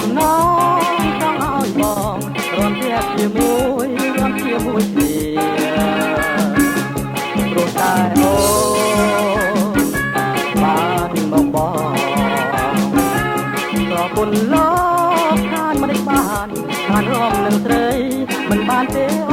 มน้องต้องเอาบองรวมเทียบที่มวยรวมเทียบมวยเสียรู้ใจโอ้บ้านบอกรอคุณล้อข้านมาได้บ้านข้านร้องหนึ่งเตยมันบ้านเตโอ